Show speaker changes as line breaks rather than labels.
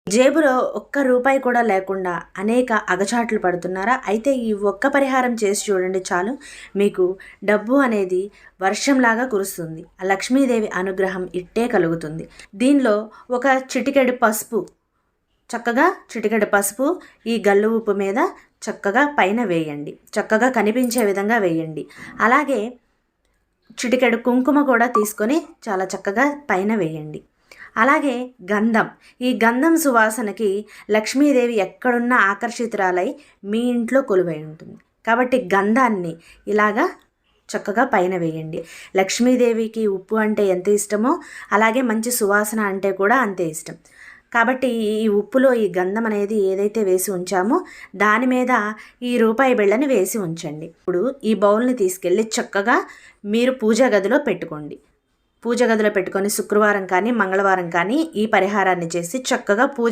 జేబులో ఒక్క రూపాయి కూడా లేకుండా అనేక అగచాట్లు పడుతున్నారా? అయితే ఈ ఒక్క పరిహారం చేసి చూడండి చాలు. మీకు డబ్బు అనేది వర్షంలాగా కురుస్తుంది. ఆ లక్ష్మీదేవి అనుగ్రహం ఇట్టే కలుగుతుంది. దీనిలో ఒక చిటికెడు పసుపు, చక్కగా చిటికెడు పసుపు ఈ గల్లు ఉప్పు మీద చక్కగా పైన వేయండి. చక్కగా కనిపించే విధంగా వేయండి. అలాగే చిటికెడు కుంకుమ కూడా తీసుకొని చాలా చక్కగా పైన వేయండి. అలాగే గంధం, ఈ గంధం సువాసనకి లక్ష్మీదేవి ఎక్కడున్నా ఆకర్షితురాలై మీ ఇంట్లో కొలువై ఉంటుంది. కాబట్టి గంధాన్ని ఇలాగా చక్కగా పైన వేయండి. లక్ష్మీదేవికి ఉప్పు అంటే ఎంత ఇష్టమో అలాగే మంచి సువాసన అంటే కూడా అంతే ఇష్టం. కాబట్టి ఈ ఉప్పులో ఈ గంధం అనేది ఏదైతే వేసి ఉంచామో దాని మీద ఈ రూపాయి బిళ్ళని వేసి ఉంచండి. ఇప్పుడు ఈ బౌల్ని తీసుకెళ్ళి చక్కగా మీరు పూజా గదిలో పెట్టుకోండి. పూజ గదిలో పెట్టుకొని శుక్రవారం కానీ మంగళవారం కానీ ఈ పరిహారాన్ని చేసి చక్కగా పూజ